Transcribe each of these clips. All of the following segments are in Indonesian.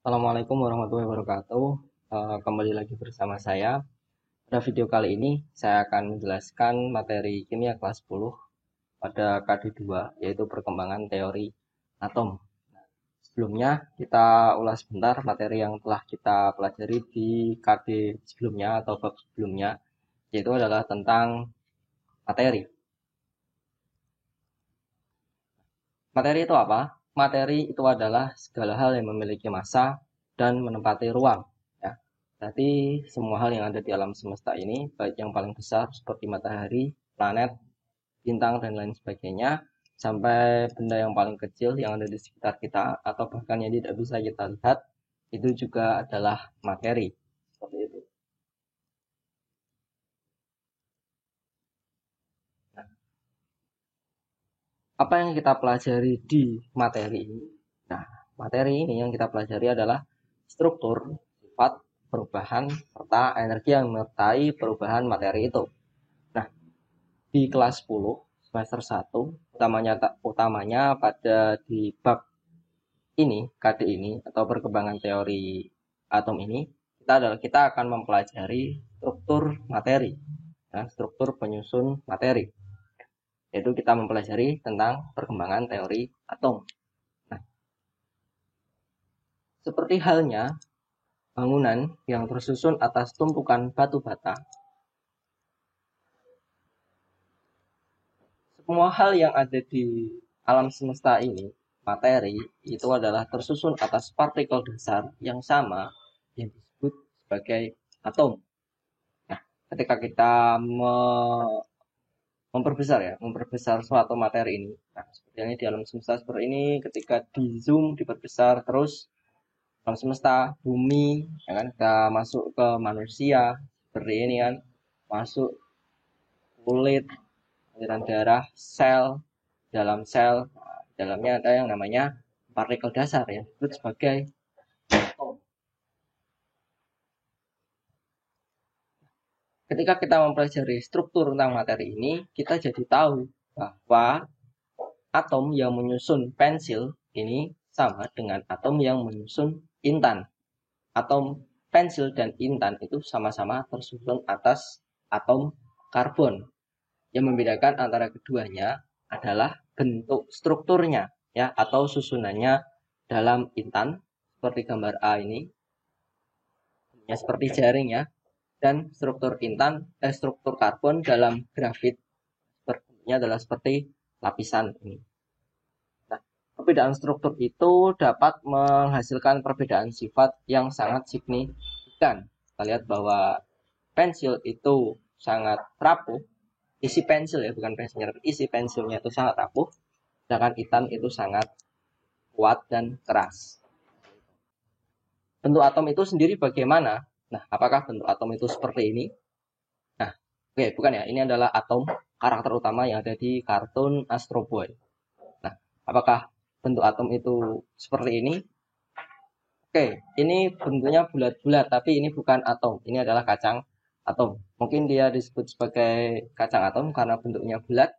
Assalamualaikum warahmatullahi wabarakatuh. Kembali lagi bersama saya. Pada video kali ini saya akan menjelaskan materi kimia kelas 10 pada KD2 yaitu perkembangan teori atom. Sebelumnya kita ulas sebentar materi yang telah kita pelajari di KD sebelumnya atau bab sebelumnya, yaitu adalah tentang materi. Materi itu apa? Materi itu adalah segala hal yang memiliki massa dan menempati ruang. Ya. Jadi semua hal yang ada di alam semesta ini, baik yang paling besar seperti matahari, planet, bintang, dan lain sebagainya, sampai benda yang paling kecil yang ada di sekitar kita, atau bahkan yang tidak bisa kita lihat, itu juga adalah materi. Seperti itu. Nah, apa yang kita pelajari di materi ini? Nah, materi ini yang kita pelajari adalah struktur, sifat, perubahan, serta energi yang menyertai perubahan materi itu. Nah, di kelas 10 semester 1, utamanya pada di bab ini, KD ini, atau perkembangan teori atom ini, kita akan mempelajari struktur materi, ya, struktur penyusun materi. Yaitu kita mempelajari tentang perkembangan teori atom. Nah, seperti halnya bangunan yang tersusun atas tumpukan batu bata, semua hal yang ada di alam semesta ini, materi, itu adalah tersusun atas partikel dasar yang sama yang disebut sebagai atom. Nah, ketika kita memperbesar suatu materi ini, nah, seperti ini di alam semesta seperti ini, ketika di zoom, diperbesar terus alam semesta, bumi, ya kan, kita masuk ke manusia seperti ini kan, masuk kulit, aliran darah, sel, dalamnya ada yang namanya partikel dasar yang disebut sebagai atom. Ketika kita mempelajari struktur tentang materi ini, kita jadi tahu bahwa atom yang menyusun pensil ini sama dengan atom yang menyusun intan. Atom pensil dan intan itu sama-sama tersusun atas atom karbon. Yang membedakan antara keduanya adalah bentuk strukturnya, ya, atau susunannya dalam intan seperti gambar A ini, ya, seperti jaring, ya, dan struktur karbon dalam grafit bentuknya adalah seperti lapisan ini. Nah, perbedaan struktur itu dapat menghasilkan perbedaan sifat yang sangat signifikan. Kita lihat bahwa pensil itu sangat rapuh, isi pensil, ya, bukan pensilnya, isi pensilnya itu sangat rapuh, sedangkan intan itu sangat kuat dan keras. Bentuk atom itu sendiri bagaimana? Nah, apakah bentuk atom itu seperti ini? Nah, oke, bukan, ya. Ini adalah atom karakter utama yang ada di kartun Astro Boy. Nah, apakah bentuk atom itu seperti ini? Oke, ini bentuknya bulat-bulat, tapi ini bukan atom. Ini adalah kacang atom. Mungkin dia disebut sebagai kacang atom karena bentuknya bulat,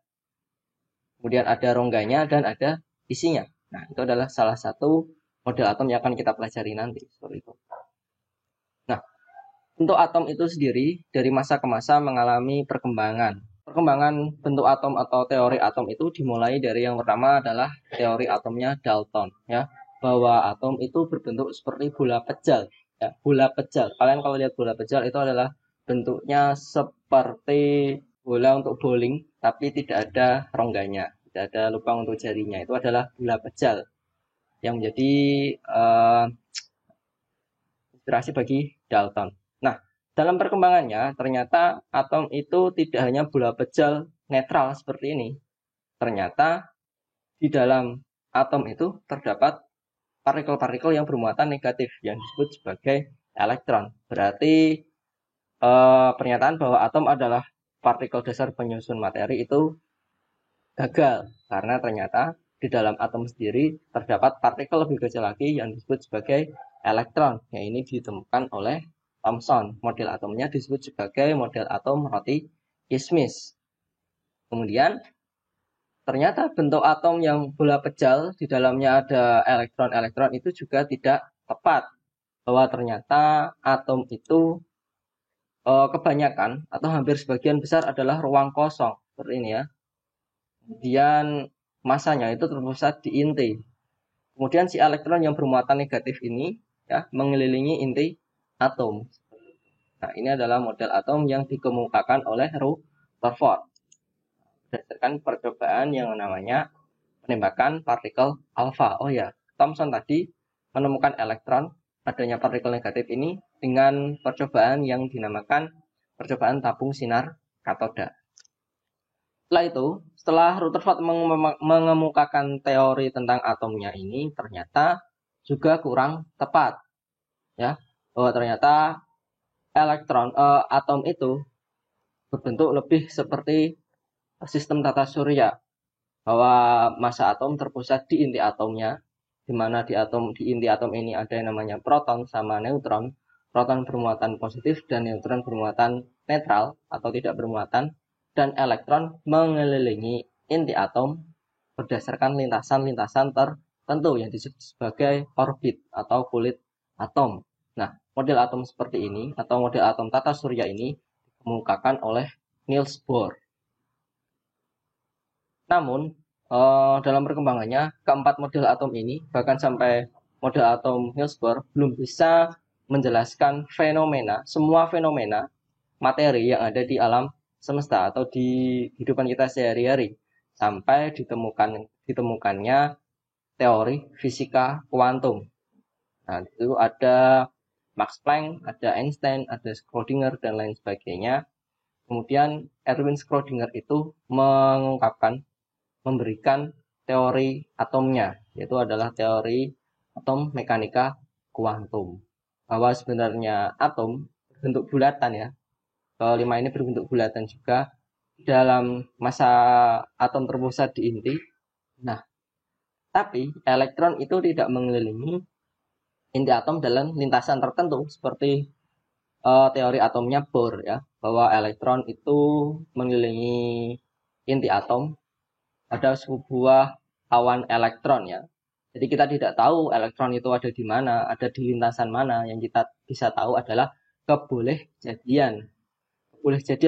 kemudian ada rongganya dan ada isinya. Nah, itu adalah salah satu model atom yang akan kita pelajari nanti. Seperti itu. Nah, bentuk atom itu sendiri dari masa ke masa mengalami perkembangan. Perkembangan bentuk atom atau teori atom itu dimulai dari yang pertama adalah teori atomnya Dalton, ya, bahwa atom itu berbentuk seperti bola pejal, ya, bola pejal. Kalian kalau lihat bola pejal itu adalah bentuknya seperti bola untuk bowling, tapi tidak ada rongganya, tidak ada lubang untuk jarinya. Itu adalah bola pejal yang menjadi inspirasi bagi Dalton. Nah, dalam perkembangannya ternyata atom itu tidak hanya bola pejal netral seperti ini. Ternyata di dalam atom itu terdapat partikel-partikel yang bermuatan negatif yang disebut sebagai elektron. Berarti pernyataan bahwa atom adalah partikel dasar penyusun materi itu gagal, karena ternyata di dalam atom sendiri terdapat partikel lebih kecil lagi yang disebut sebagai elektron. Yang ini ditemukan oleh Thomson. Model atomnya disebut sebagai model atom roti kismis. Kemudian ternyata bentuk atom yang bola pejal di dalamnya ada elektron-elektron itu juga tidak tepat. bahwa ternyata atom itu kebanyakan atau hampir sebagian besar adalah ruang kosong seperti ini ya. Kemudian masanya itu terpusat di inti. Kemudian si elektron yang bermuatan negatif ini ya mengelilingi inti atom. Nah, ini adalah model atom yang dikemukakan oleh Rutherford berdasarkan percobaan yang namanya penembakan partikel alfa. Oh ya, Thomson tadi menemukan elektron adanya partikel negatif ini dengan percobaan yang dinamakan percobaan tabung sinar katoda. Setelah Rutherford mengemukakan teori tentang atomnya ini, ternyata juga kurang tepat, ya, bahwa ternyata atom itu berbentuk lebih seperti sistem tata surya, bahwa massa atom terpusat di inti atomnya, di mana di inti atom ini ada yang namanya proton sama neutron. Proton bermuatan positif dan neutron bermuatan netral atau tidak bermuatan, dan elektron mengelilingi inti atom berdasarkan lintasan-lintasan tertentu yang disebut sebagai orbit atau kulit atom. Nah, model atom seperti ini atau model atom tata surya ini dikemukakan oleh Niels Bohr. Namun, dalam perkembangannya, keempat model atom ini, bahkan sampai model atom Niels Bohr, belum bisa menjelaskan semua fenomena materi yang ada di alam semesta atau di kehidupan kita sehari-hari, sampai ditemukannya teori fisika kuantum. Nah, itu ada Max Planck, ada Einstein, ada Schrödinger, dan lain sebagainya. Kemudian Erwin Schrödinger itu memberikan teori atomnya, yaitu adalah teori atom mekanika kuantum. Bahwa sebenarnya atom berbentuk bulatan ya. Kelima ini berbentuk bulatan juga dalam massa atom terpusat di inti. Nah, tapi elektron itu tidak mengelilingi inti atom dalam lintasan tertentu seperti teori atomnya Bohr ya, bahwa elektron itu mengelilingi inti atom ada sebuah awan elektron ya. Jadi kita tidak tahu elektron itu ada di mana, ada di lintasan mana. Yang kita bisa tahu adalah kebolehjadian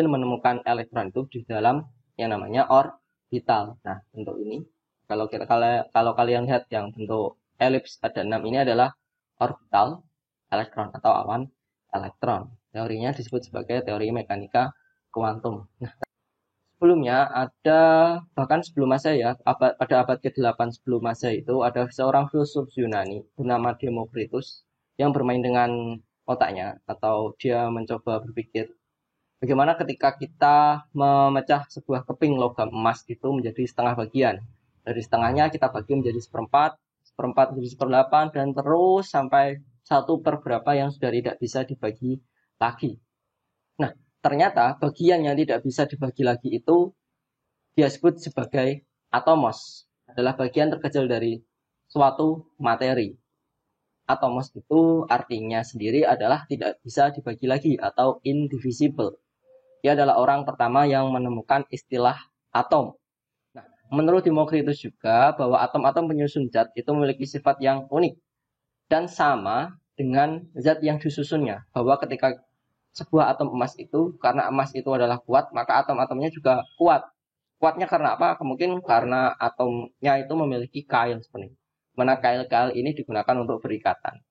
menemukan elektron itu di dalam yang namanya orbital. Nah, bentuk ini kalau kalian lihat yang bentuk elips ada 6 ini adalah orbital elektron atau awan elektron. Teorinya disebut sebagai teori mekanika kuantum. Nah, sebelumnya bahkan sebelum Masehi ya, pada abad ke-8 sebelum Masehi itu ada seorang filsuf Yunani bernama Demokritus yang bermain dengan otaknya, atau dia mencoba berpikir bagaimana ketika kita memecah sebuah keping logam emas itu menjadi setengah bagian. Dari setengahnya kita bagi menjadi seperempat menjadi seperdelapan, dan terus sampai 1/berapa yang sudah tidak bisa dibagi lagi. Nah, ternyata bagian yang tidak bisa dibagi lagi itu dia sebut sebagai atomos, adalah bagian terkecil dari suatu materi. Atomos itu artinya sendiri adalah tidak bisa dibagi lagi atau indivisible. Dia adalah orang pertama yang menemukan istilah atom. Nah, menurut Demokritus juga bahwa atom-atom penyusun zat itu memiliki sifat yang unik dan sama dengan zat yang disusunnya. Bahwa ketika sebuah atom emas itu, karena emas itu adalah kuat, maka atom-atomnya juga kuat. Kuatnya karena apa? Mungkin karena atomnya itu memiliki kail seperti ini. Mana kail-kail ini digunakan untuk berikatan.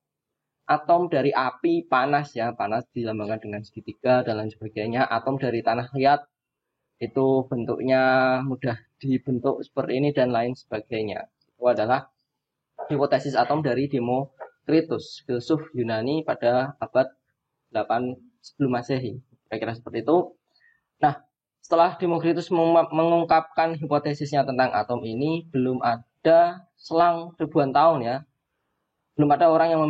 Atom dari api panas ya, panas dilambangkan dengan segitiga dan lain sebagainya. Atom dari tanah liat itu bentuknya mudah dibentuk seperti ini dan lain sebagainya. Itu adalah hipotesis atom dari Demokritus, filsuf Yunani pada abad 8 sebelum Masehi. Kira-kira seperti itu. Nah, setelah Demokritus mengungkapkan hipotesisnya tentang atom ini, belum ada selang ribuan tahun ya, belum ada orang yang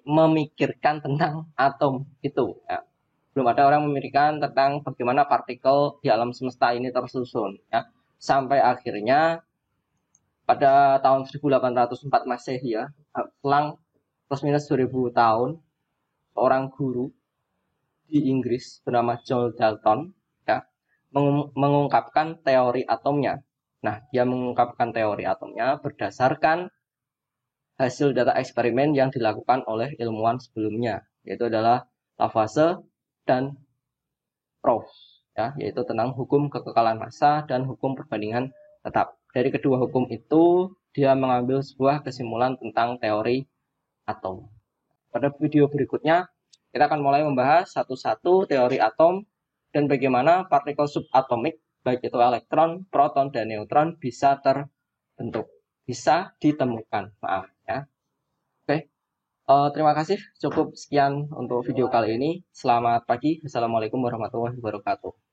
memikirkan tentang atom itu ya. Belum ada orang memikirkan tentang bagaimana partikel di alam semesta ini tersusun ya. Sampai akhirnya pada tahun 1804 Masehi ya, selang plus minus 2000 tahun, seorang guru di Inggris bernama John Dalton ya, mengungkapkan teori atomnya. Nah, dia mengungkapkan teori atomnya berdasarkan hasil data eksperimen yang dilakukan oleh ilmuwan sebelumnya, yaitu adalah Lavoisier dan Proust, ya, yaitu tentang hukum kekekalan massa dan hukum perbandingan tetap. Dari kedua hukum itu, dia mengambil sebuah kesimpulan tentang teori atom. Pada video berikutnya, kita akan mulai membahas satu-satu teori atom dan bagaimana partikel subatomik, baik itu elektron, proton, dan neutron bisa terbentuk, bisa ditemukan. Maaf ya. Oke, terima kasih. Cukup sekian untuk video kali ini. Selamat pagi. Assalamualaikum warahmatullahi wabarakatuh.